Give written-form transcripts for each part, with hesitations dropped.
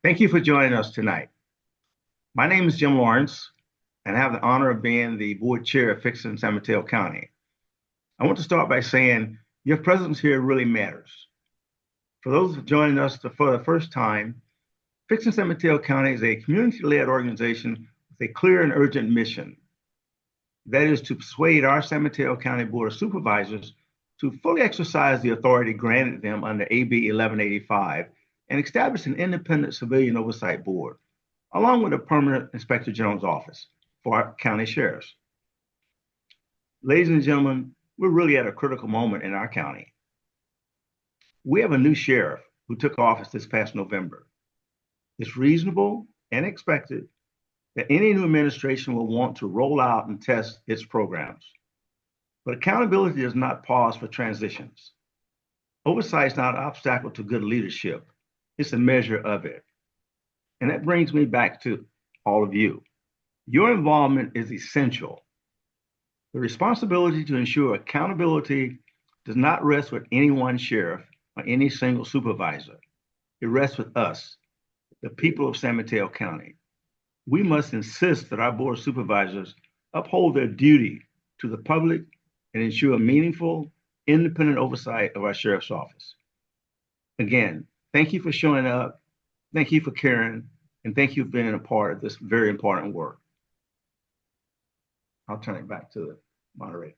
Thank you for joining us tonight. My name is Jim Lawrence, and I have the honor of being the board chair of Fixin San Mateo County. I want to start by saying your presence here really matters. For those joining us for the first time, Fixin San Mateo County is a community-led organization with a clear and urgent mission. That is to persuade our San Mateo County Board of Supervisors to fully exercise the authority granted them under AB 1185 and establish an independent civilian oversight board, along with a permanent Inspector General's office for our county sheriffs. Ladies and gentlemen, we're really at a critical moment in our county. We have a new sheriff who took office this past November. It's reasonable and expected that any new administration will want to roll out and test its programs. But accountability does not pause for transitions. Oversight is not an obstacle to good leadership. It's a measure of it. And that brings me back to all of you. Your involvement is essential. The responsibility to ensure accountability does not rest with any one sheriff or any single supervisor. It rests with us, the people of San Mateo County. We must insist that our Board of Supervisors uphold their duty to the public and ensure meaningful, independent oversight of our Sheriff's Office. Again, thank you for showing up, thank you for caring, and thank you for being a part of this very important work. I'll turn it back to the moderator.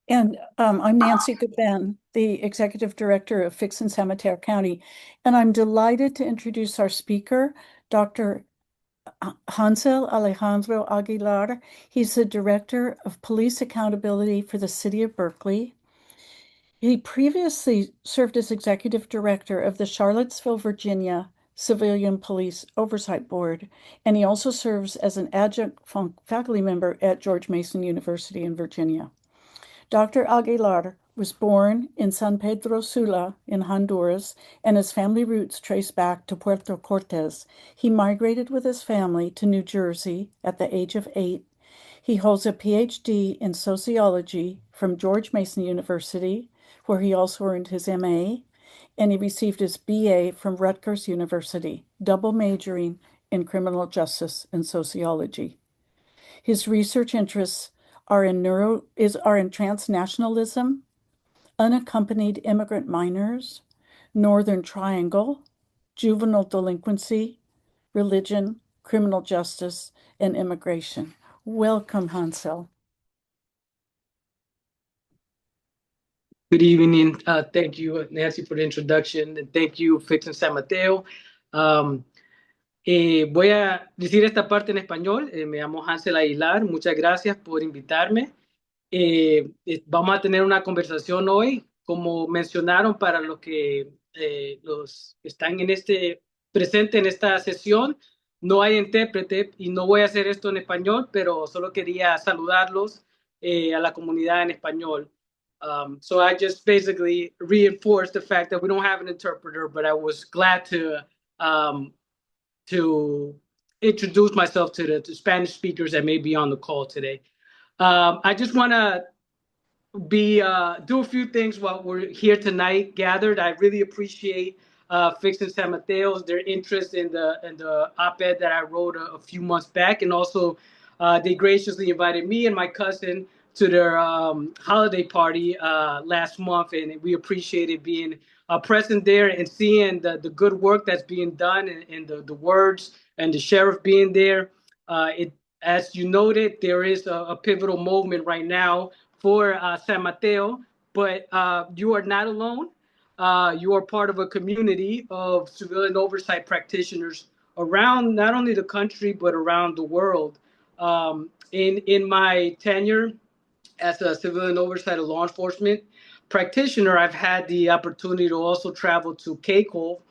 And I'm Nancy Goodben, the Executive Director of Fixin San Mateo County, and I'm delighted to introduce our speaker, Dr. Hansel Alejandro Aguilar. He's the Director of Police Accountability for the City of Berkeley. He previously served as Executive Director of the Charlottesville, Virginia Civilian Police Oversight Board, and he also serves as an adjunct faculty member at George Mason University in Virginia. Dr. Aguilar was born in San Pedro Sula in Honduras, and his family roots trace back to Puerto Cortes. He migrated with his family to New Jersey at the age of 8. He holds a PhD in sociology from George Mason University, where he also earned his MA, and he received his BA from Rutgers University, double majoring in criminal justice and sociology. His research interests are in transnationalism, unaccompanied immigrant minors, Northern Triangle, juvenile delinquency, religion, criminal justice, and immigration. Welcome, Hansel. Good evening. Thank you, Nancy, for the introduction, and thank you, Fixin San Mateo. Voy a decir esta parte en español. Me llamo Hansel Aguilar. Muchas gracias por invitarme. Vamos a tener una conversación hoy, como mencionaron, para los que están presentes en esta sesión. No hay intérprete y no voy a hacer esto en español, pero solo quería saludarlos a la comunidad en español. So I just basically reinforced the fact that we don't have an interpreter, but I was glad to introduce myself to the Spanish speakers that may be on the call today. I just want to do a few things while we're here tonight gathered. I really appreciate Fixin San Mateo's, their interest in the op-ed that I wrote a few months back, and also they graciously invited me and my cousin to their holiday party last month, and we appreciated being present there and seeing the good work that's being done and the words and the sheriff being there. As you noted, there is a pivotal moment right now for San Mateo, but you are not alone. You are part of a community of civilian oversight practitioners around not only the country, but around the world. In my tenure as a civilian oversight and law enforcement practitioner, I've had the opportunity to also travel to CACOL,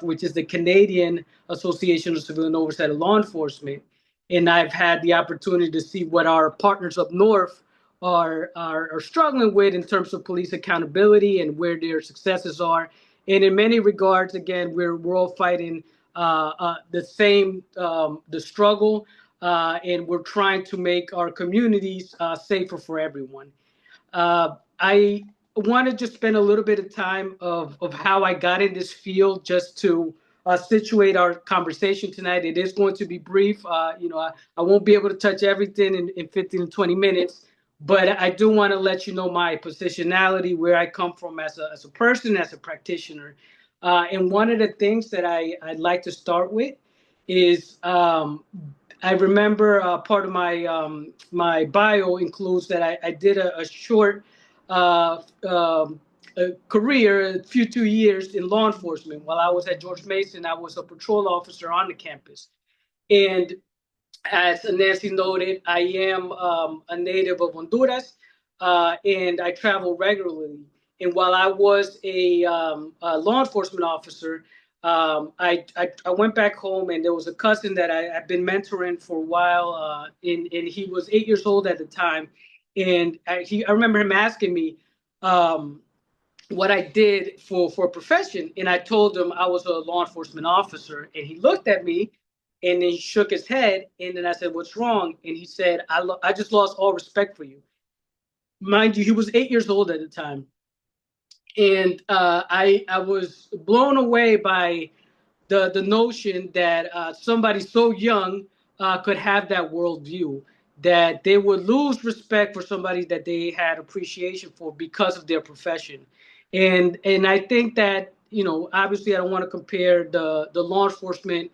which is the Canadian Association of Civilian Oversight and Law Enforcement. And I've had the opportunity to see what our partners up north are struggling with in terms of police accountability and where their successes are. And in many regards, again, we're all fighting the same the struggle, and we're trying to make our communities safer for everyone. I want to just spend a little bit of time of how I got in this field, just to situate our conversation tonight. It is going to be brief. I won't be able to touch everything in 15 to 20 minutes, but I do want to let you know my positionality, where I come from as a person, as a practitioner. And one of the things that I'd like to start with is I remember part of my bio includes that I did a short uh, um, career, 2 years in law enforcement. While I was at George Mason, I was a patrol officer on the campus. And as Nancy noted, I am a native of Honduras, and I travel regularly. And while I was a law enforcement officer, I went back home, and there was a cousin that I've been mentoring for a while, and he was 8 years old at the time. And I remember him asking me what I did for a profession, and I told him I was a law enforcement officer, and he looked at me, and then he shook his head, and then I said, "What's wrong?" And he said, I just lost all respect for you." Mind you, he was 8 years old at the time, and I was blown away by the notion that somebody so young could have that worldview, that they would lose respect for somebody that they had appreciation for because of their profession. And I think that, obviously I don't want to compare the law enforcement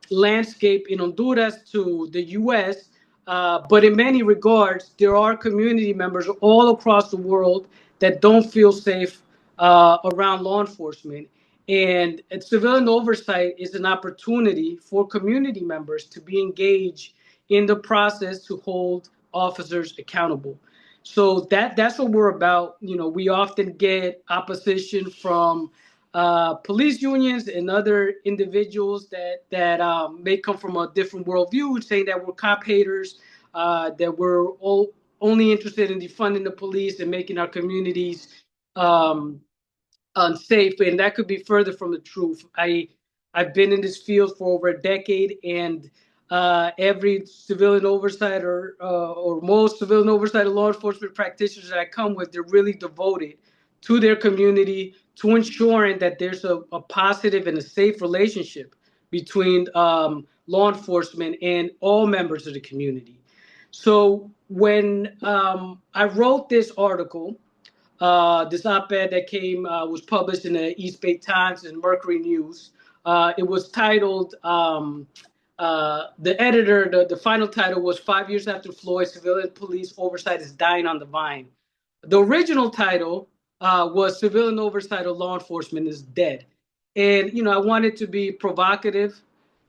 landscape in Honduras to the U.S., but in many regards, there are community members all across the world that don't feel safe around law enforcement. And civilian oversight is an opportunity for community members to be engaged in the process to hold officers accountable. So that's what we're about. We often get opposition from police unions and other individuals that may come from a different worldview, saying that we're cop haters, that we're only interested in defunding the police and making our communities unsafe, and that could be further from the truth. I've been in this field for over a decade, and every civilian oversight or most civilian oversight of law enforcement practitioners that I come with, they're really devoted to their community, to ensuring that there's a positive and a safe relationship between law enforcement and all members of the community. So when I wrote this article, this op-ed that was published in the East Bay Times and Mercury News. It was titled, the editor, the final title was 5 Years After Floyd, Civilian Police Oversight is Dying on the Vine. The original title was Civilian Oversight of Law Enforcement is Dead. And, I wanted to be provocative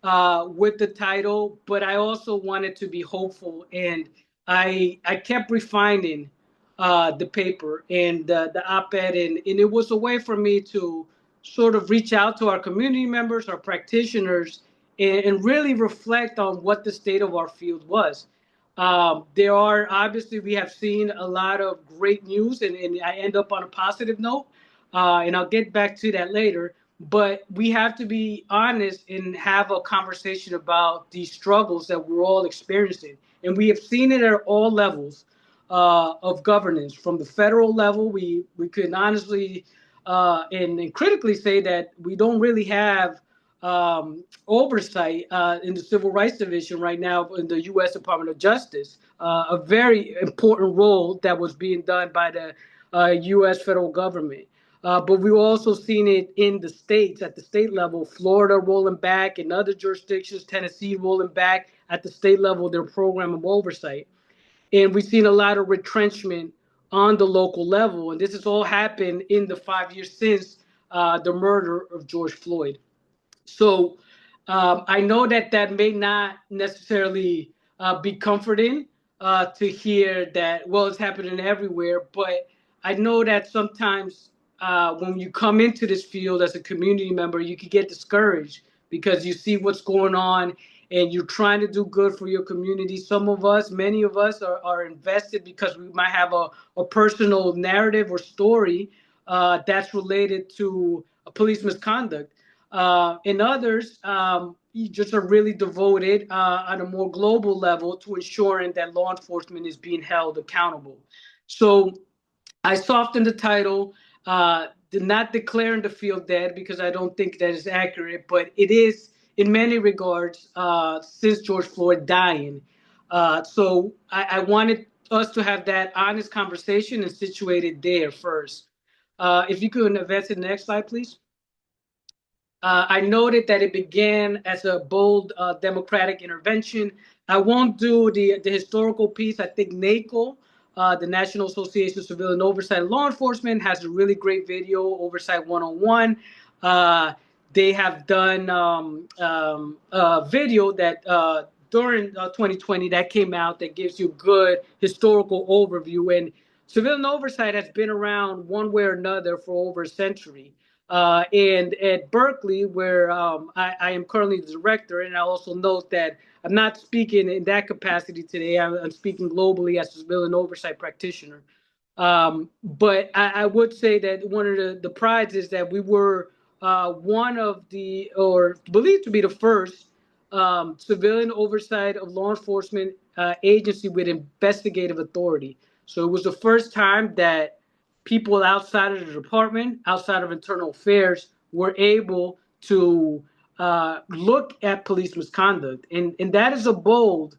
with the title, but I also wanted to be hopeful. And I kept refining the paper and the op-ed, and it was a way for me to sort of reach out to our community members, our practitioners, and really reflect on what the state of our field was. We have seen a lot of great news, and I end up on a positive note, and I'll get back to that later. But we have to be honest and have a conversation about these struggles that we're all experiencing. And we have seen it at all levels of governance. From the federal level, we could honestly and critically say that we don't really have oversight in the Civil Rights Division right now in the U.S. Department of Justice, a very important role that was being done by the U.S. federal government. But we've also seen it in the states, at the state level, Florida rolling back, and other jurisdictions, Tennessee rolling back at the state level, their program of oversight. And we've seen a lot of retrenchment on the local level. And this has all happened in the 5 years since the murder of George Floyd. So I know that may not necessarily be comforting to hear that, well, it's happening everywhere. But I know that sometimes when you come into this field as a community member, you can get discouraged because you see what's going on and you're trying to do good for your community. Many of us are invested because we might have a personal narrative or story that's related to police misconduct. And others, you just are really devoted on a more global level to ensuring that law enforcement is being held accountable. So I softened the title, did not declaring the field dead because I don't think that is accurate, but it is in many regards since George Floyd dying. So I wanted us to have that honest conversation and situate it there first. If you could advance to the next slide, please. I noted that it began as a bold democratic intervention. I won't do the historical piece. I think NACO, the National Association of Civilian Oversight and Law Enforcement, has a really great video, Oversight 101. They have done a video that during 2020 that came out that gives you good historical overview. And civilian oversight has been around one way or another for over a century. And at Berkeley, where I am currently the director, and I also note that I'm not speaking in that capacity today. I'm speaking globally as a civilian oversight practitioner. But I would say that one of the prides is that we were one of the, or believed to be the first civilian oversight of law enforcement agency with investigative authority. So it was the first time that people outside of the department, outside of internal affairs, were able to look at police misconduct. And that is a bold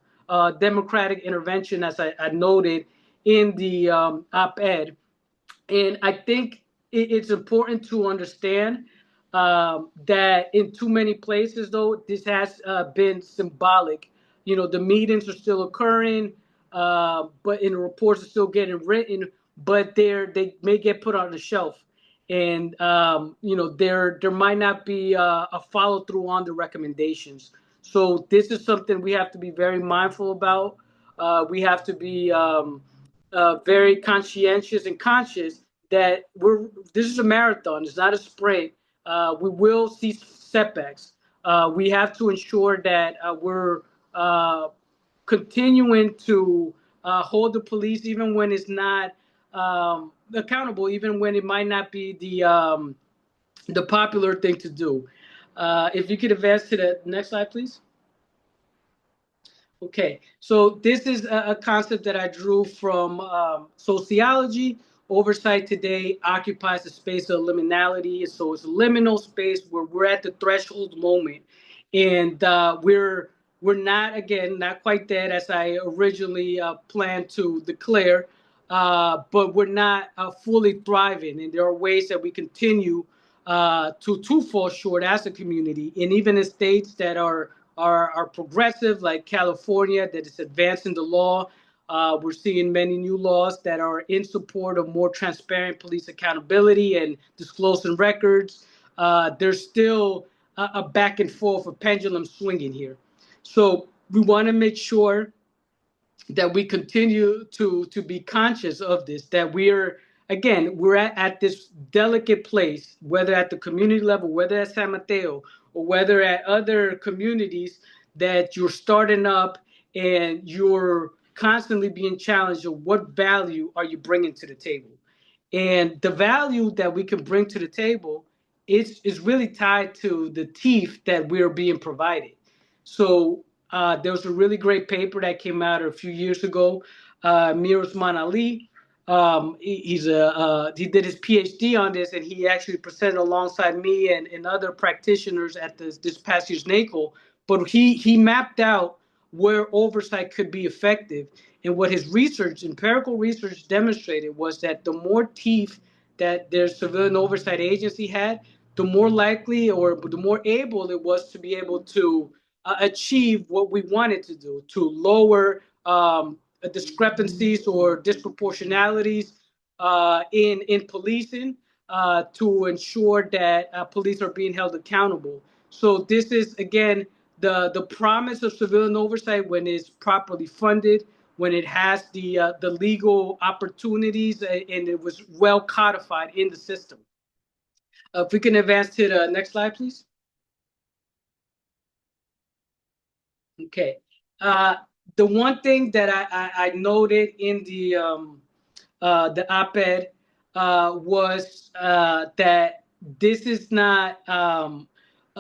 democratic intervention, as I noted in the op-ed. And I think it's important to understand that in too many places, though, this has been symbolic. You know, the meetings are still occurring, but in the reports are still getting written, but they may get put on the shelf. And you know, there might not be a follow through on the recommendations. So this is something we have to be very mindful about. We have to be very conscientious and conscious that this is a marathon. It's not a sprint. We will see setbacks. We have to ensure that we're continuing to hold the police even when it's not accountable, even when it might not be the popular thing to do. If you could advance to the next slide, please. Okay, so this is a concept that I drew from sociology. Oversight today occupies the space of liminality. So it's a liminal space where we're at the threshold moment. And we're not, again, not quite dead as I originally planned to declare, but we're not fully thriving. And there are ways that we continue to fall short as a community. And even in states that are progressive, like California, that is advancing the law. We're seeing many new laws that are in support of more transparent police accountability and disclosing records. There's still a back and forth, a pendulum swinging here. So we want to make sure that we continue to be conscious of this, that we're at this delicate place, whether at the community level, whether at San Mateo, or whether at other communities, that you're starting up and you're constantly being challenged of what value are you bringing to the table. And the value that we can bring to the table is really tied to the teeth that we're being provided. So there was a really great paper that came out a few years ago. Mir Usman Ali, he did his PhD on this, and he actually presented alongside me and other practitioners at this past year's NACO. But he mapped out where oversight could be effective. And what his research, empirical research, demonstrated was that the more teeth that their civilian oversight agency had, the more likely or the more able it was to be able to achieve what we wanted to do, to lower discrepancies or disproportionalities in policing, to ensure that police are being held accountable. So this is, again, the promise of civilian oversight when it's properly funded, when it has the legal opportunities, and it was well codified in the system. If we can advance to the next slide, please. Okay. The one thing that I noted in the op-ed was that this is not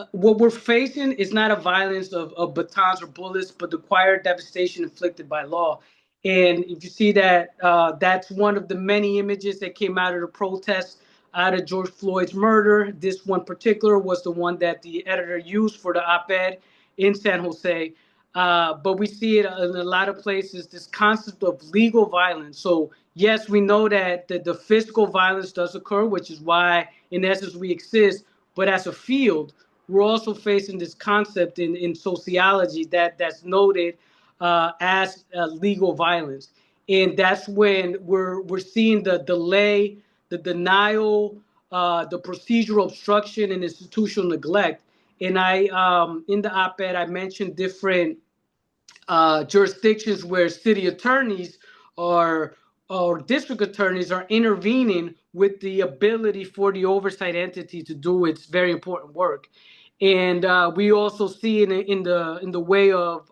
what we're facing is not a violence of batons or bullets, but the quiet devastation inflicted by law. And if you see that, that's one of the many images that came out of the protests out of George Floyd's murder. This one particular was the one that the editor used for the op-ed in San Jose. But we see it in a lot of places, this concept of legal violence. So yes, we know that the physical violence does occur, which is why, in essence, we exist. But as a field, we're also facing this concept in sociology that's noted as legal violence, and that's when we're seeing the delay, the denial, the procedural obstruction, and institutional neglect. And I in the op-ed I mentioned different jurisdictions where city attorneys or district attorneys are intervening with the ability for the oversight entity to do its very important work. And we also see in the way of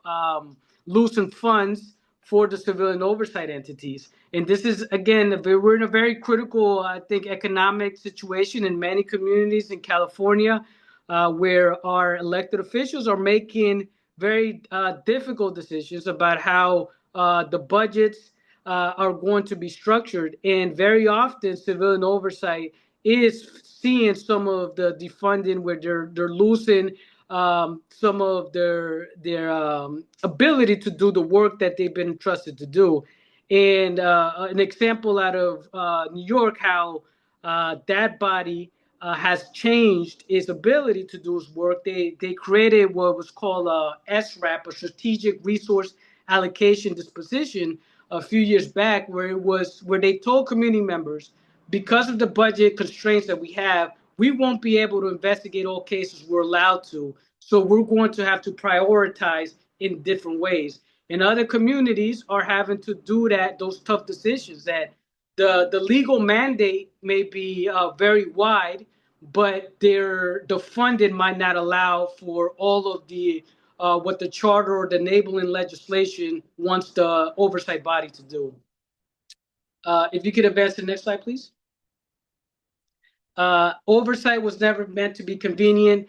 loosened funds for the civilian oversight entities. And this is, again, we're in a very critical, I think, economic situation in many communities in California, where our elected officials are making very difficult decisions about how the budgets are going to be structured. And very often, civilian oversight is seeing some of the defunding where they're losing some of their ability to do the work that they've been entrusted to do. And an example out of New York, how that body has changed its ability to do its work. They created what was called a SRAP, a Strategic Resource Allocation Disposition, a few years back, where they told community members, because of the budget constraints that we have, we won't be able to investigate all cases we're allowed to. So we're going to have to prioritize in different ways. And other communities are having to do those tough decisions. That the legal mandate may be very wide, but the funding might not allow for all of the what the charter or the enabling legislation wants the oversight body to do. If you could advance to the next slide, please. Oversight was never meant to be convenient.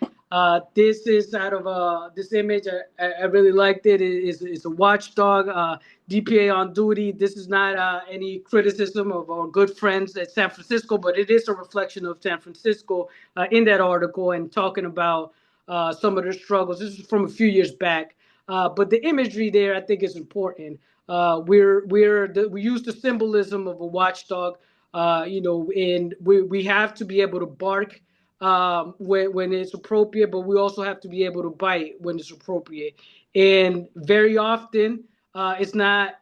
This is out of this image. I really liked it. It's a watchdog, DPA on duty. This is not any criticism of our good friends at San Francisco, but it is a reflection of San Francisco in that article and talking about some of their struggles. This is from a few years back, but the imagery there I think is important. We use the symbolism of a watchdog. And we have to be able to bark when it's appropriate, but we also have to be able to bite when it's appropriate. And very often, it's not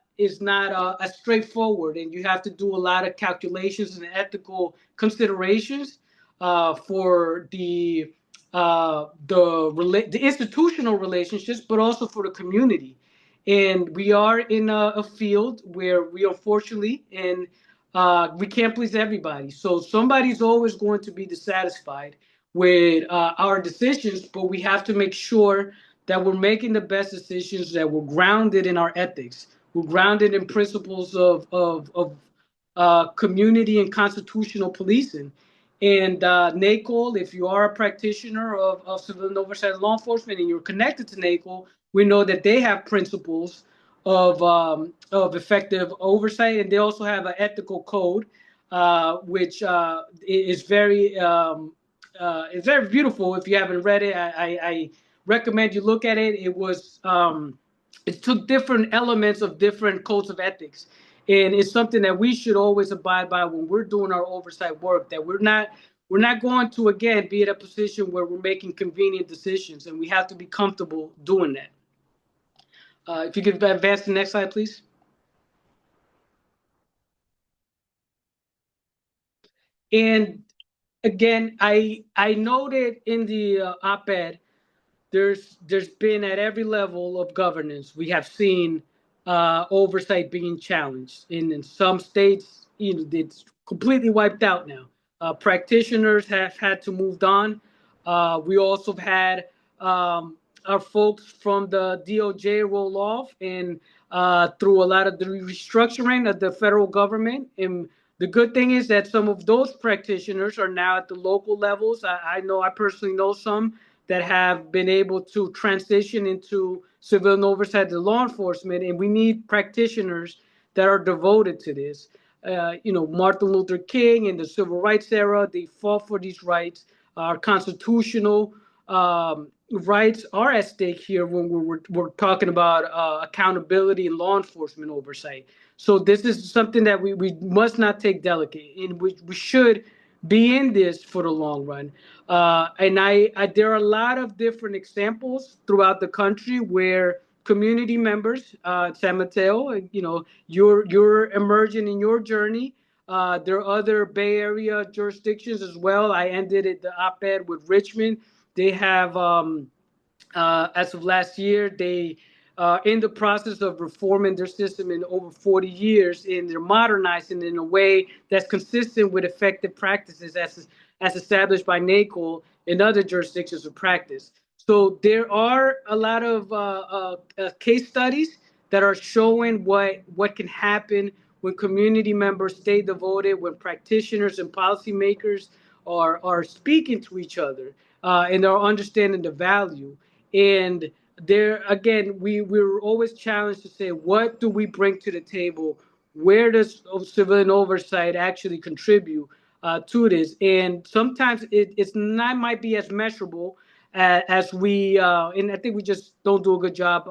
as straightforward, and you have to do a lot of calculations and ethical considerations for the institutional relationships, but also for the community. And we are in a field where we unfortunately we can't please everybody. So somebody's always going to be dissatisfied with our decisions, but we have to make sure that we're making the best decisions, that we're grounded in our ethics. We're grounded in principles of community and constitutional policing. And NACOL, if you are a practitioner of civilian oversight and law enforcement and you're connected to NACOL, we know that they have principles of effective oversight, and they also have an ethical code, which is very it's very beautiful. If you haven't read it, I recommend you look at it. It took different elements of different codes of ethics, and it's something that we should always abide by when we're doing our oversight work. That we're not going to, again, be in a position where we're making convenient decisions, and we have to be comfortable doing that. If you could advance to the next slide, please. And again, I noted in the op-ed, there's been at every level of governance, we have seen oversight being challenged. In some states, it's completely wiped out now. Practitioners have had to move on. We also have had our folks from the DOJ roll off, and through a lot of the restructuring of the federal government. And the good thing is that some of those practitioners are now at the local levels. I personally know some that have been able to transition into civilian oversight to law enforcement, and we need practitioners that are devoted to this. Martin Luther King in the civil rights era, they fought for these rights. Our constitutional rights are at stake here when we're talking about accountability and law enforcement oversight. So this is something that we must not take delicate, and we should be in this for the long run. And there are a lot of different examples throughout the country where community members, San Mateo, you're emerging in your journey. There are other Bay Area jurisdictions as well. I ended the op-ed with Richmond. They have, as of last year, they are in the process of reforming their system in over 40 years, and they're modernizing in a way that's consistent with effective practices as established by NACOL and other jurisdictions of practice. So there are a lot of case studies that are showing what can happen when community members stay devoted, when practitioners and policymakers are speaking to each other and are understanding the value. And there again, we're always challenged to say, what do we bring to the table? Where does civilian oversight actually contribute to this? And sometimes it's not might be as measurable as we and I think we just don't do a good job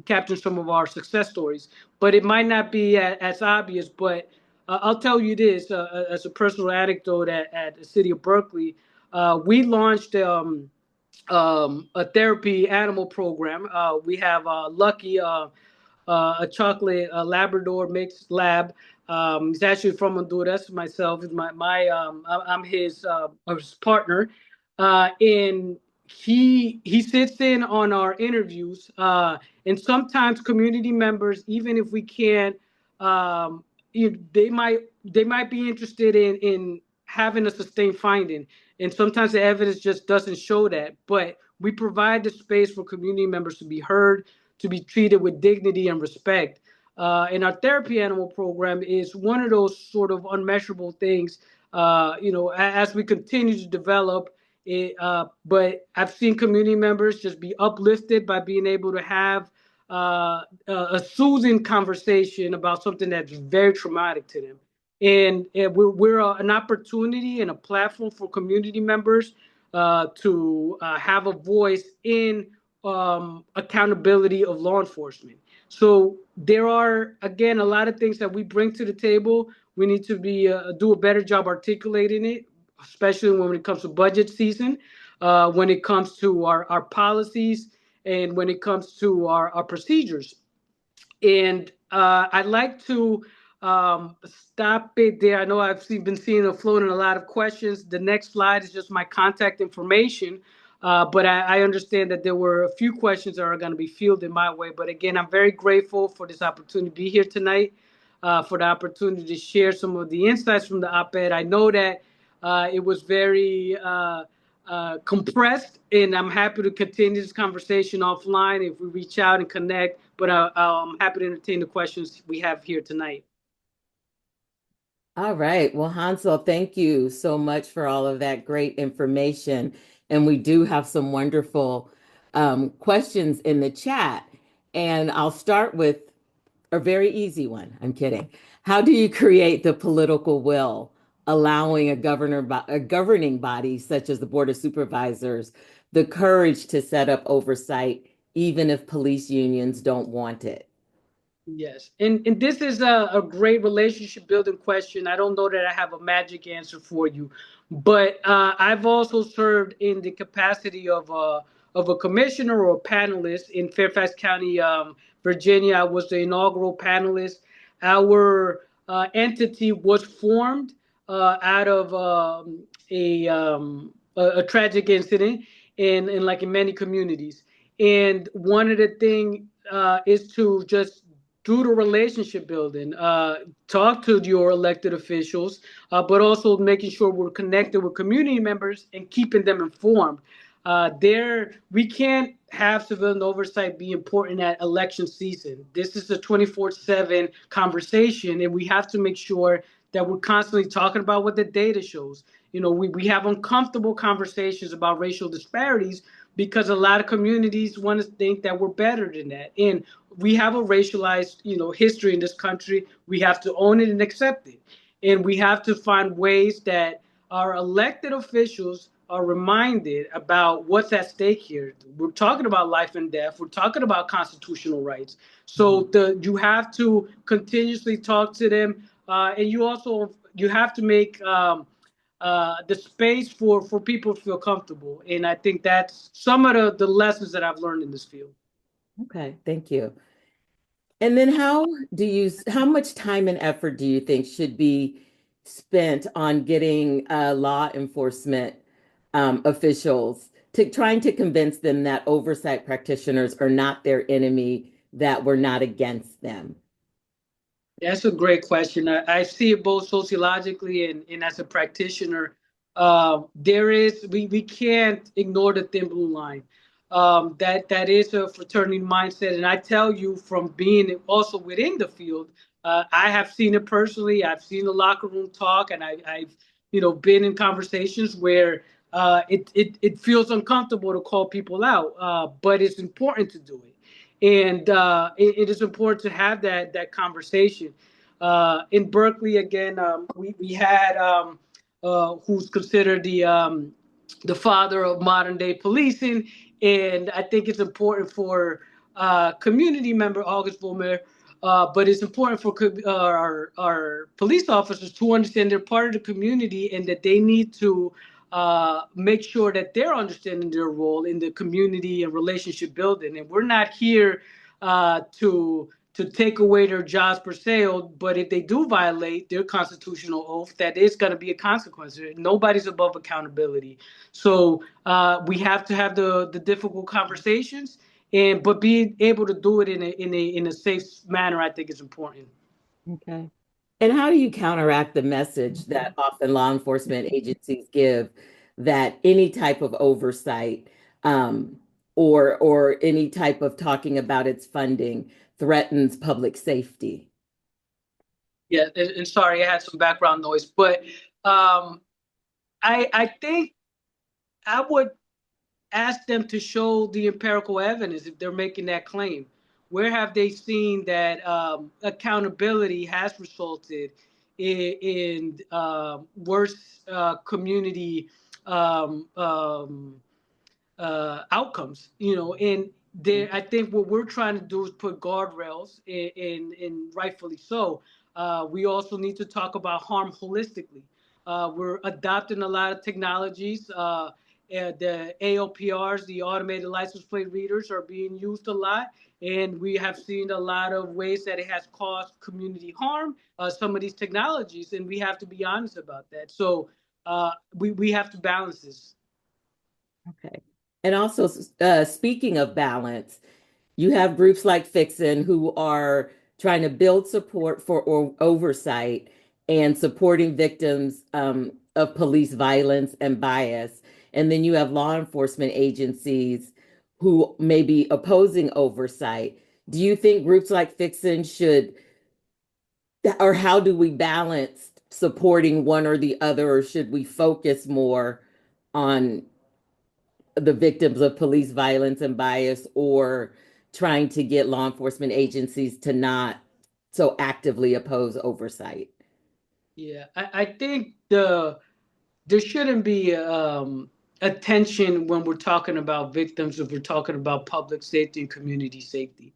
capturing some of our success stories. But it might not be as obvious. But I'll tell you this as a personal anecdote at the city of Berkeley, we launched a therapy animal program. We have Lucky, a chocolate Labrador mixed lab. He's actually from Honduras. Myself is I'm his partner, and he sits in on our interviews. And sometimes community members, even if we can't, they might be interested in having a sustained finding. And sometimes the evidence just doesn't show that. But we provide the space for community members to be heard, to be treated with dignity and respect. And our therapy animal program is one of those sort of unmeasurable things, as we continue to develop it. But I've seen community members just be uplifted by being able to have a soothing conversation about something that's very traumatic to them. And we're an opportunity and a platform for community members to have a voice in accountability of law enforcement. So there are, again, a lot of things that we bring to the table. We need to do a better job articulating it, especially when it comes to budget season, when it comes to our policies, and when it comes to our procedures. And I'd like to stop it there. I know been seeing it floating a lot of questions. The next slide is just my contact information. But I understand that there were a few questions that are going to be fielded my way. But again, I'm very grateful for this opportunity to be here tonight, for the opportunity to share some of the insights from the op-ed. I know that it was very compressed, and I'm happy to continue this conversation offline if we reach out and connect. But I'm happy to entertain the questions we have here tonight. All right. Well, Hansel, thank you so much for all of that great information. And we do have some wonderful questions in the chat. And I'll start with a very easy one. I'm kidding. How do you create the political will allowing a governing body such as the Board of Supervisors the courage to set up oversight, even if police unions don't want it? Yes, and this is a great relationship building question. I don't know that I have a magic answer for you, but I've also served in the capacity of a commissioner or a panelist in Fairfax County, Virginia. I was the inaugural panelist. Our entity was formed out of a tragic incident in like in many communities. And one of the things is to just do the relationship building, talk to your elected officials, but also making sure we're connected with community members and keeping them informed. We can't have civilian oversight be important at election season. This is a 24/7 conversation, and we have to make sure that we're constantly talking about what the data shows. We have uncomfortable conversations about racial disparities, because a lot of communities want to think that we're better than that. And we have a racialized, history in this country. We have to own it and accept it. And we have to find ways that our elected officials are reminded about what's at stake here. We're talking about life and death. We're talking about constitutional rights. So you have to continuously talk to them, and you have to make the space for people to feel comfortable. And I think that's some of the lessons that I've learned in this field. Okay, thank you. And then how much time and effort do you think should be spent on getting law enforcement officials to trying to convince them that oversight practitioners are not their enemy, that we're not against them? That's a great question. I see it both sociologically and as a practitioner. We can't ignore the thin blue line. That is a fraternity mindset, and I tell you from being also within the field, I have seen it personally. I've seen the locker room talk, and I've been in conversations where it feels uncomfortable to call people out, but it's important to do it. And it is important to have that conversation. In Berkeley, again, we had who's considered the father of modern day policing, and I think it's important for community member August Vollmer, but it's important for our police officers to understand they're part of the community and that they need to make sure that they're understanding their role in the community and relationship building. And we're not here to take away their jobs per se, but if they do violate their constitutional oath, that is going to be a consequence. Nobody's above accountability. So we have to have the difficult conversations, but being able to do it in a safe manner, I think is important. Okay. And how do you counteract the message that often law enforcement agencies give that any type of oversight or any type of talking about its funding threatens public safety? Yeah, and sorry, I had some background noise, but I think I would ask them to show the empirical evidence if they're making that claim. Where have they seen that accountability has resulted in worse community outcomes? And there, I think what we're trying to do is put guardrails, and rightfully so. We also need to talk about harm holistically. We're adopting a lot of technologies. The AOPRs, the automated license plate readers, are being used a lot, and we have seen a lot of ways that it has caused community harm. Some of these technologies, and we have to be honest about that. So we have to balance this. Okay. And also, speaking of balance, you have groups like Fixin who are trying to build support for oversight and supporting victims of police violence and bias. And then you have law enforcement agencies who may be opposing oversight. Do you think groups like Fixin should, or how do we balance supporting one or the other, or should we focus more on the victims of police violence and bias, or trying to get law enforcement agencies to not so actively oppose oversight? Yeah, I think there shouldn't be a tension when we're talking about victims, if we're talking about public safety and community safety.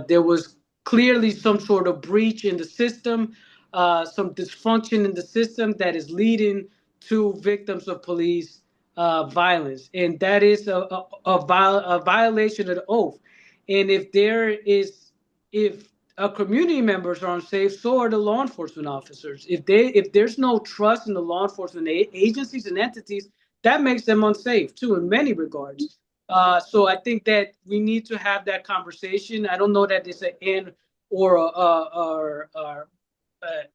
There was clearly some sort of breach in the system, some dysfunction in the system that is leading to victims of police violence, and that is a violation of the oath. And if community members are unsafe, so are the law enforcement officers. If there's no trust in the law enforcement agencies and entities, that makes them unsafe too in many regards. So I think that we need to have that conversation. I don't know that it's an and or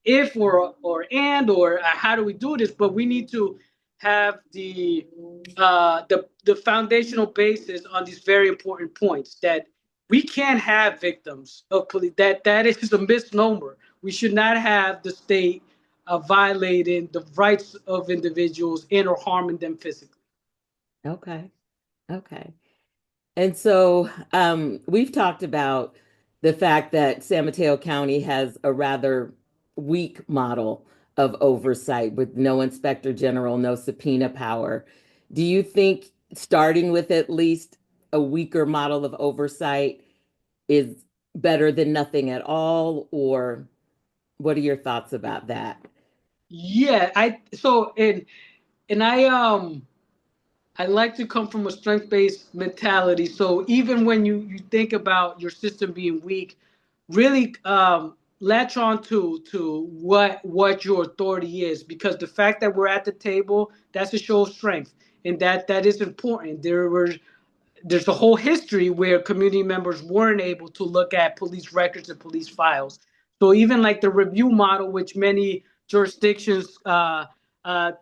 if or and or how do we do this, but we need to have the foundational basis on these very important points that we can't have victims of police. That is a misnomer. We should not have the state violating the rights of individuals and or harming them physically. Okay. Okay. And so we've talked about the fact that San Mateo County has a rather weak model of oversight with no inspector general, no subpoena power. Do you think starting with at least a weaker model of oversight is better than nothing at all? Or what are your thoughts about that? Yeah, and I like to come from a strength-based mentality. So even when you think about your system being weak, really latch on to what your authority is, because the fact that we're at the table, that's a show of strength, and that is important. There's a whole history where community members weren't able to look at police records and police files. So even like the review model, which many jurisdictions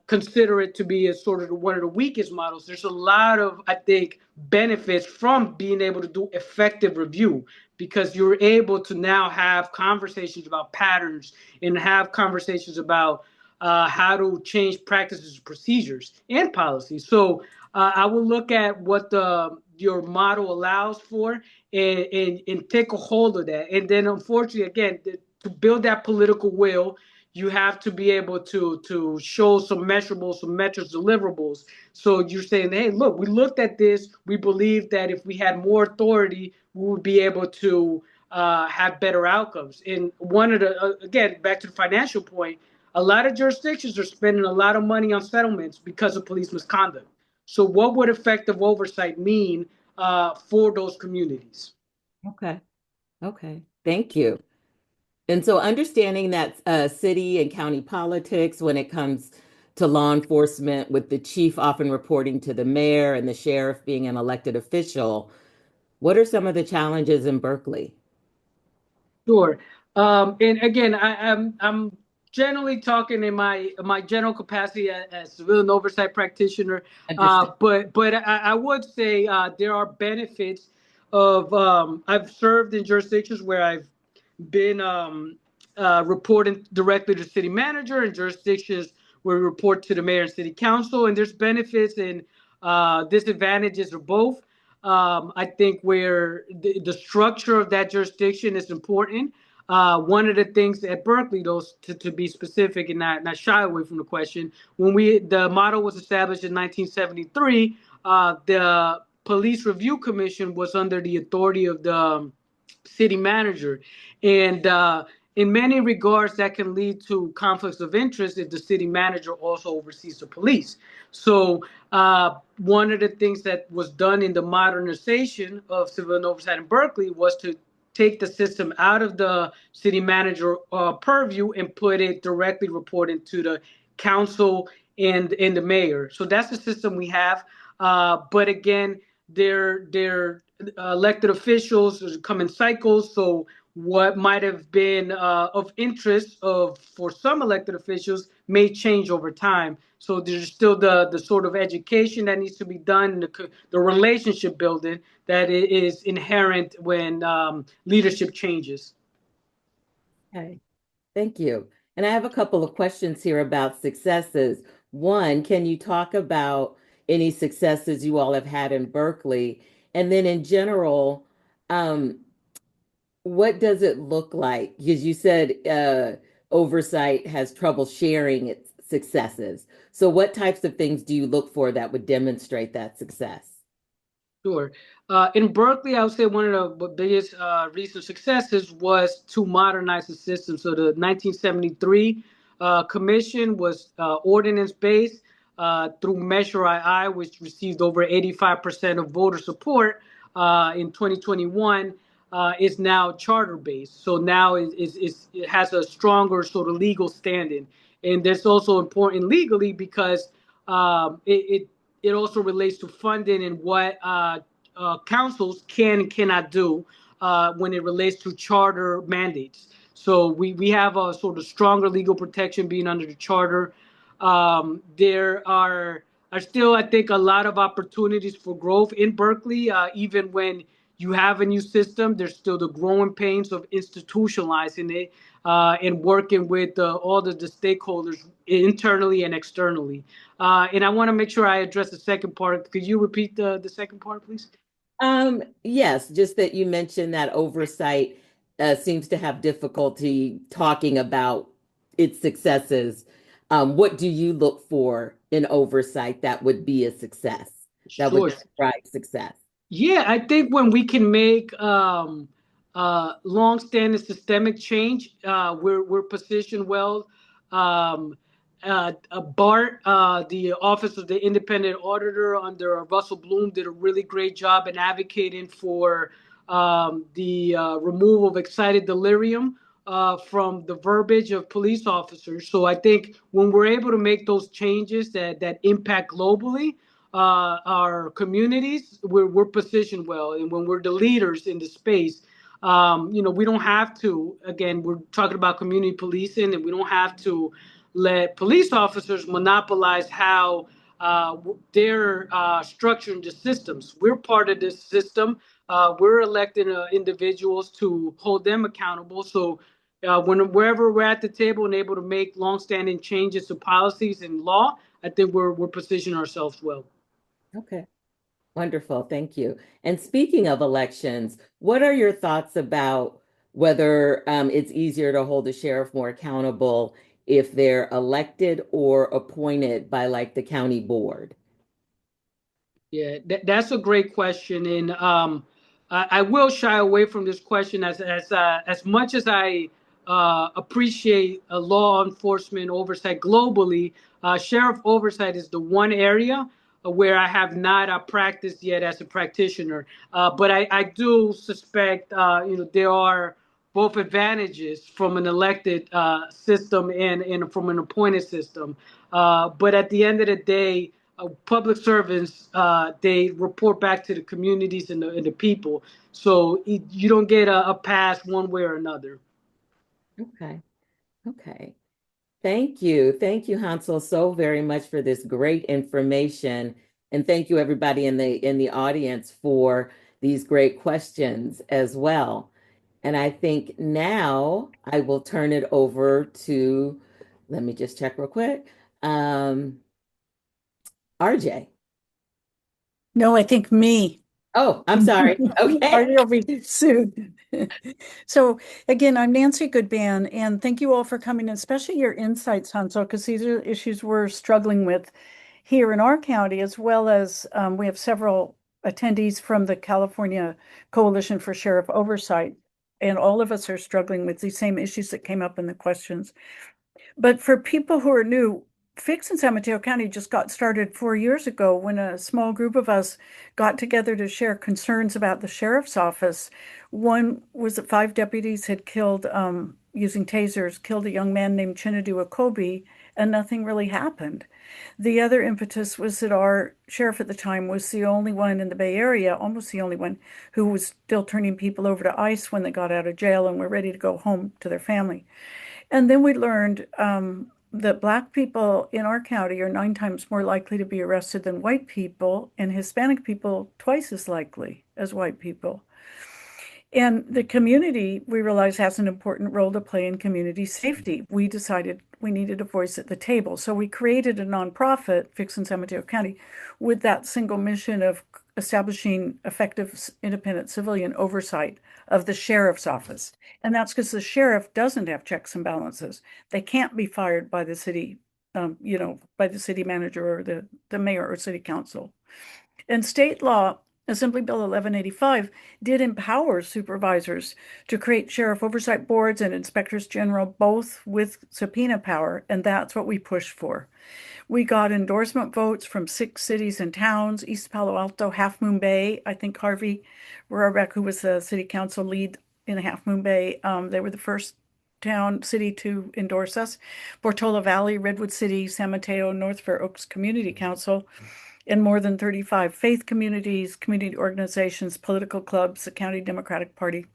consider it to be a sort of one of the weakest models, there's a lot of, I think, benefits from being able to do effective review, because you're able to now have conversations about patterns and have conversations about how to change practices, procedures, and policies. So I will look at what your model allows for, and take a hold of that. And then, unfortunately, again, to build that political will, you have to be able to show some measurables, some metrics, deliverables. So you're saying, hey, look, we looked at this. We believe that if we had more authority, we would be able to have better outcomes. And one of the, again, back to the financial point, a lot of jurisdictions are spending a lot of money on settlements because of police misconduct. So, what would effective oversight mean for those communities? Okay. Okay. Thank you. And so understanding that city and county politics when it comes to law enforcement, with the chief often reporting to the mayor and the sheriff being an elected official, what are some of the challenges in Berkeley? Sure. And again, I'm generally talking in my general capacity as civilian oversight practitioner. Understood. But I would say there are benefits of I've served in jurisdictions where I've been reporting directly to the city manager, and jurisdictions where we report to the mayor and city council. And there's benefits and disadvantages of both. I think where the structure of that jurisdiction is important. One of the things at Berkeley, though, to be specific and not shy away from the question, when the model was established in 1973, the Police Review Commission was under the authority of the city manager, and in many regards, that can lead to conflicts of interest if the city manager also oversees the police. So one of the things that was done in the modernization of civilian oversight in Berkeley was to take the system out of the city manager purview and put it directly reporting to the council and the mayor. So that's the system we have. But again, they're elected officials come in cycles. So what might have been of interest for some elected officials may change over time. So there's still the sort of education that needs to be done, the relationship building that is inherent when leadership changes. Okay. Thank you. And I have a couple of questions here about successes. One, can you talk about any successes you all have had in Berkeley? And then in general, um, what does it look like? Because you said oversight has trouble sharing its successes. So what types of things do you look for that would demonstrate that success? Sure. In Berkeley, I would say one of the biggest recent successes was to modernize the system. So the 1973 commission was ordinance-based through Measure II, which received over 85% of voter support in 2021, is now charter-based. So now it has a stronger sort of legal standing. And that's also important legally because it also relates to funding and what councils can and cannot do when it relates to charter mandates. So we have a sort of stronger legal protection being under the charter. There are still, I think, a lot of opportunities for growth in Berkeley, even when you have a new system. There's still the growing pains of institutionalizing it and working with all the stakeholders internally and externally. And I want to make sure I address the second part. Could you repeat the second part, please? Yes, just that you mentioned that oversight seems to have difficulty talking about its successes. What do you look for in oversight that would be a success, that would Sure. describe success? Yeah, I think when we can make long-standing systemic change, we're positioned well. Um, Bart, the Office of the Independent Auditor under Russell Bloom, did a really great job in advocating for the removal of excited delirium from the verbiage of police officers. So I think when we're able to make those changes that impact globally, our communities, we're positioned well. And when we're the leaders in the space, we don't have to, again, we're talking about community policing, and we don't have to let police officers monopolize how they're structuring the systems. We're part of this system. We're electing individuals to hold them accountable. So wherever we're at the table and able to make longstanding changes to policies and law, I think we're positioning ourselves well. Okay. Wonderful. Thank you. And speaking of elections, what are your thoughts about whether it's easier to hold the sheriff more accountable if they're elected or appointed by like the county board? Yeah, that's a great question, and I will shy away from this question as much as I appreciate law enforcement oversight globally. Sheriff oversight is the one area where I have not practiced yet as a practitioner, but I do suspect there are both advantages from an elected system and from an appointed system. But at the end of the day, public servants, they report back to the communities and the people. So you don't get a pass one way or another. Okay. Okay. Thank you. Thank you, Hansel, so very much for this great information. And thank you everybody in the audience for these great questions as well. And I think now I will turn it over to, let me just check real quick. RJ. No, I think me. Oh, I'm sorry. Okay. You'll be sued. So again, I'm Nancy Goodban, and thank you all for coming, especially your insights, Hansel, because these are issues we're struggling with here in our county, as well as we have several attendees from the California Coalition for Sheriff Oversight, and all of us are struggling with these same issues that came up in the questions. But for people who are new, Fix in San Mateo County just got started 4 years ago when a small group of us got together to share concerns about the sheriff's office. One was that 5 deputies had killed, using tasers, killed a young man named Chinadu Akobi, and nothing really happened. The other impetus was that our sheriff at the time was the only one in the Bay Area, almost the only one, who was still turning people over to ICE when they got out of jail and were ready to go home to their family. And then we learned that Black people in our county are 9 times more likely to be arrested than white people, and Hispanic people twice as likely as white people. And the community, we realize, has an important role to play in community safety. We decided we needed a voice at the table. So we created a nonprofit, Fix in San Mateo County, with that single mission of establishing effective independent civilian oversight of the sheriff's office. And that's because the sheriff doesn't have checks and balances. They can't be fired by the city, by the city manager or the mayor or city council. And state law, Assembly Bill 1185, did empower supervisors to create sheriff oversight boards and inspectors general, both with subpoena power, and that's what we pushed for. We got endorsement votes from 6 cities and towns: East Palo Alto, Half Moon Bay. I think Harvey Roarbeck, who was the city council lead in Half Moon Bay, they were the first city to endorse us. Portola Valley, Redwood City, San Mateo, North Fair Oaks Community Council, and more than 35 faith communities, community organizations, political clubs, the County Democratic Party.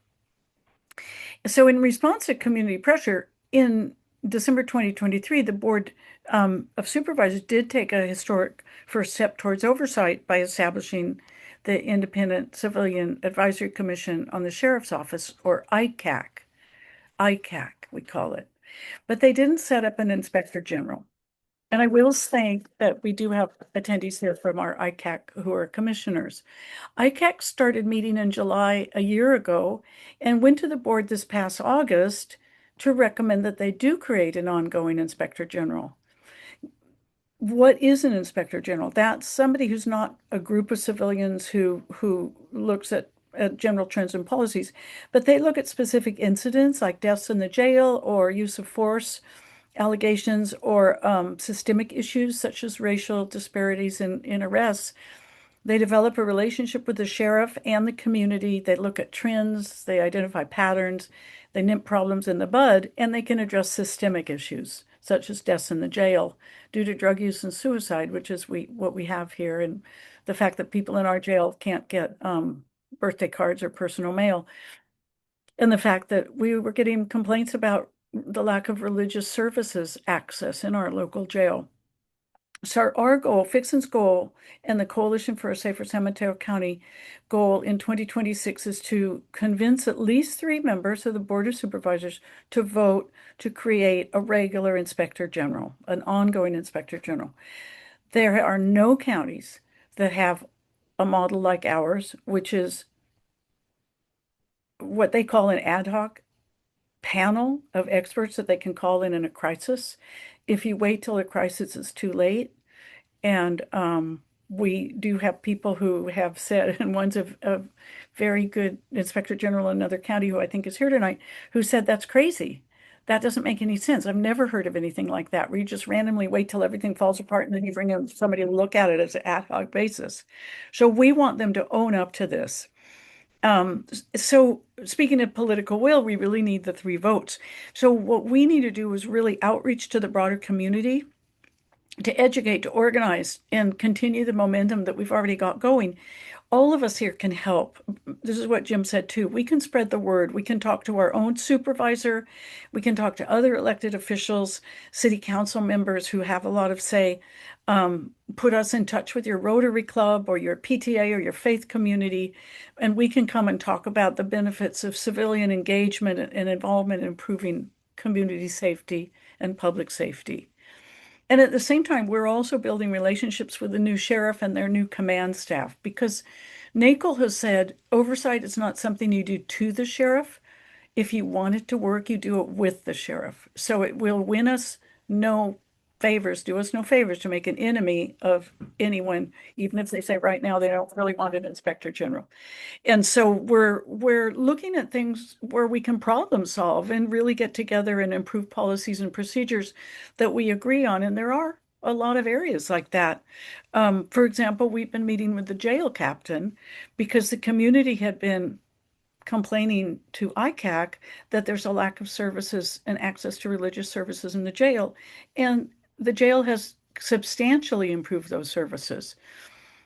So in response to community pressure, in December 2023, the Board of Supervisors did take a historic first step towards oversight by establishing the Independent Civilian Advisory Commission on the Sheriff's Office, or ICAC. ICAC, we call it. But they didn't set up an inspector general. And I will say that we do have attendees here from our ICAC who are commissioners. ICAC started meeting in July a year ago and went to the board this past August to recommend that they do create an ongoing inspector general. What is an inspector general? That's somebody who's not a group of civilians who looks at general trends and policies, but they look at specific incidents like deaths in the jail or use of force allegations or systemic issues such as racial disparities in arrests. They develop a relationship with the sheriff and the community. They look at trends, they identify patterns, they nip problems in the bud, and they can address systemic issues such as deaths in the jail due to drug use and suicide, which is what we have here, and the fact that people in our jail can't get birthday cards or personal mail, and the fact that we were getting complaints about the lack of religious services access in our local jail. So our goal, Fixin's goal, and the Coalition for a Safer San Mateo County goal in 2026 is to convince at least 3 members of the Board of Supervisors to vote to create a regular inspector general, an ongoing inspector general. There are no counties that have a model like ours, which is what they call an ad hoc panel of experts that they can call in a crisis. If you wait till a crisis is too late, and we do have people who have said, and one's a very good inspector general in another county who I think is here tonight, who said that's crazy. That doesn't make any sense. I've never heard of anything like that, where you just randomly wait till everything falls apart and then you bring in somebody to look at it as an ad hoc basis. So we want them to own up to this. So speaking of political will, we really need the 3 votes. So what we need to do is really outreach to the broader community, to educate, to organize, and continue the momentum that we've already got going. All of us here can help. This is what Jim said too. We can spread the word. We can talk to our own supervisor. We can talk to other elected officials, city council members who have a lot of say. Put us in touch with your Rotary Club or your PTA or your faith community, and we can come and talk about the benefits of civilian engagement and involvement in improving community safety and public safety. And at the same time, we're also building relationships with the new sheriff and their new command staff, because NACL has said oversight is not something you do to the sheriff. If you want it to work, you do it with the sheriff. So it will win us no favors, do us no favors to make an enemy of anyone, even if they say right now they don't really want an inspector general. And so we're looking at things where we can problem solve and really get together and improve policies and procedures that we agree on. And there are a lot of areas like that. For example, we've been meeting with the jail captain because the community had been complaining to ICAC that there's a lack of services and access to religious services in the jail. And the jail has substantially improved those services.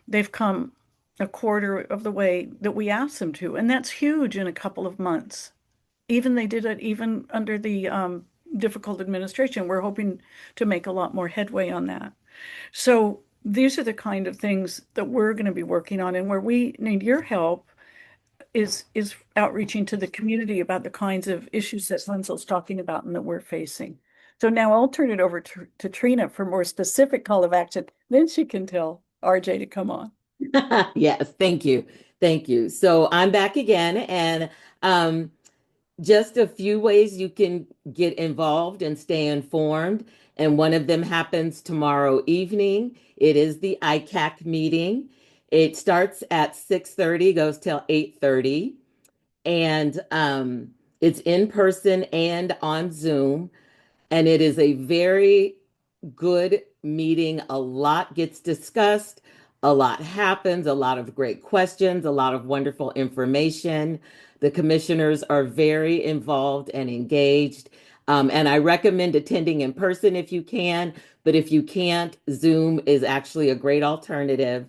They've come a quarter of the way that we asked them to, and that's huge in a couple of months. Even they did it even under the difficult administration. We're hoping to make a lot more headway on that. So these are the kind of things that we're going to be working on, and where we need your help is outreaching to the community about the kinds of issues that Hansel's talking about and that we're facing. So now I'll turn it over to Trina for more specific call of action. Then she can tell RJ to come on. Yes, thank you. Thank you. So I'm back again, and just a few ways you can get involved and stay informed. And one of them happens tomorrow evening. It is the ICAC meeting. It starts at 6:30, goes till 8:30. And it's in person and on Zoom. And it is a very good meeting. A lot gets discussed, a lot happens, a lot of great questions, a lot of wonderful information. The commissioners are very involved and engaged. And I recommend attending in person if you can, but if you can't, Zoom is actually a great alternative.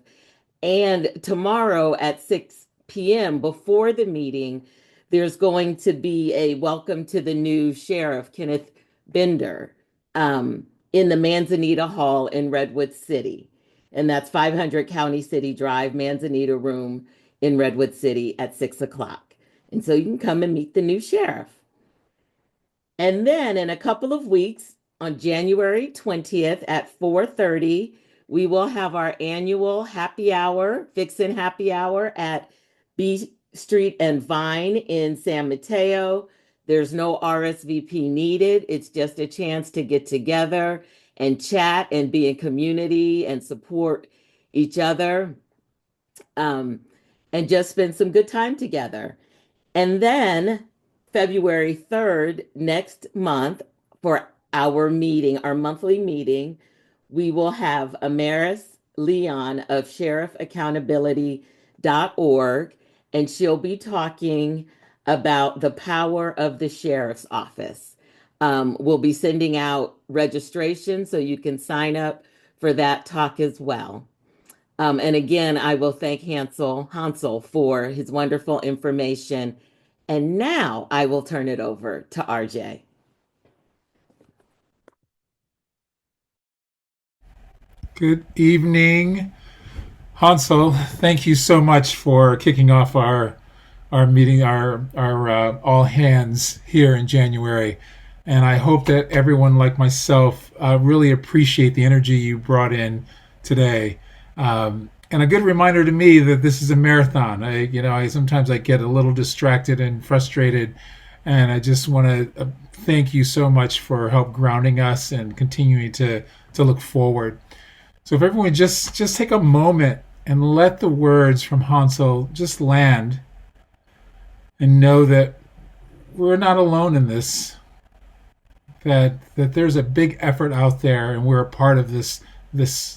And tomorrow at 6 p.m. before the meeting, there's going to be a welcome to the new sheriff, Kenneth Bender, in the Manzanita Hall in Redwood City. And that's 500 County City Drive, Manzanita Room in Redwood City at 6 o'clock. And so you can come and meet the new sheriff. And then in a couple of weeks, on January 20th at 4:30, we will have our annual happy hour, Fixin Happy Hour at B Street and Vine in San Mateo. There's no RSVP needed. It's just a chance to get together and chat and be in community and support each other, and just spend some good time together. And then February 3rd, next month, for our meeting, our monthly meeting, we will have Amaris Leon of sherifaccountability.org, and she'll be talking about the power of the sheriff's office. We'll be sending out registration so you can sign up for that talk as well. And again, I will thank Hansel for his wonderful information. And now I will turn it over to RJ. Good evening, Hansel. Thank you so much for kicking off our meeting, our all hands here in January. And I hope that everyone like myself really appreciate the energy you brought in today. And a good reminder to me that this is a marathon. I sometimes I get a little distracted and frustrated, and I just want to thank you so much for help grounding us and continuing to look forward. So if everyone just take a moment and let the words from Hansel just land, and know that we're not alone in this. That there's a big effort out there, and we're a part of this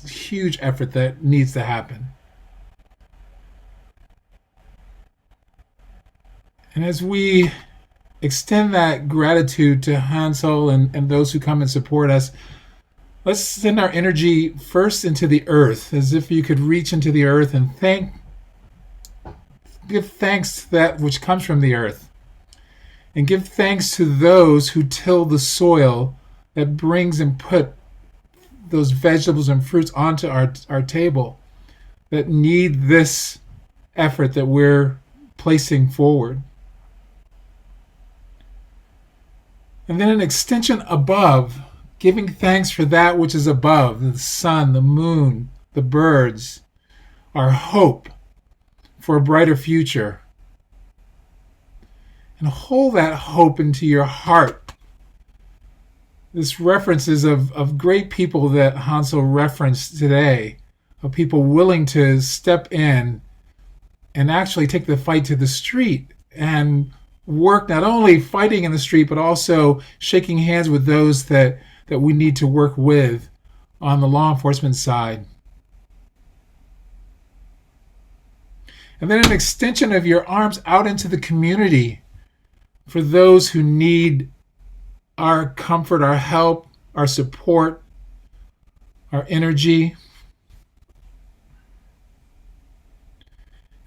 huge effort that needs to happen. And as we extend that gratitude to Hansel and those who come and support us, let's send our energy first into the earth, as if you could reach into the earth and give thanks to that which comes from the earth. And give thanks to those who till the soil that brings and put those vegetables and fruits onto our table, that need this effort that we're placing forward. And then an extension above, giving thanks for that which is above, the sun, the moon, the birds, our hope for a brighter future. And hold that hope into your heart. This references of great people that Hansel referenced today, of people willing to step in and actually take the fight to the street and work, not only fighting in the street, but also shaking hands with those that we need to work with on the law enforcement side. And then an extension of your arms out into the community for those who need our comfort, our help, our support, our energy.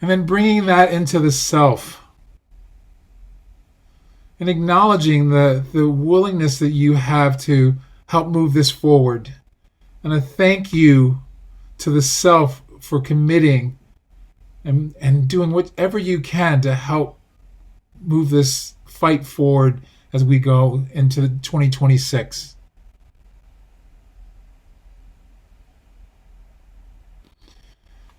And then bringing that into the self and acknowledging the willingness that you have to help move this forward. And a thank you to the self for committing and doing whatever you can to help move this fight forward as we go into 2026.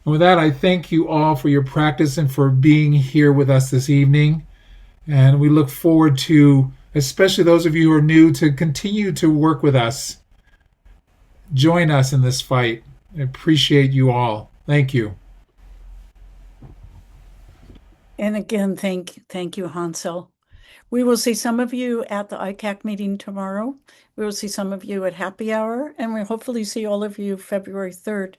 And with that, I thank you all for your practice and for being here with us this evening. And we look forward to, especially those of you who are new, to continue to work with us. Join us in this fight. I appreciate you all. Thank you. And again, thank you, Hansel. We will see some of you at the ICAC meeting tomorrow. We will see some of you at happy hour, and we'll hopefully see all of you February 3rd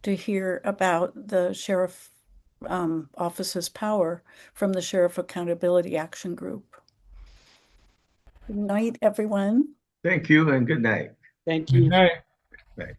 to hear about the sheriff office's power from the Sheriff Accountability Action Group. Good night, everyone. Thank you and good night. Thank you. Good night. Right.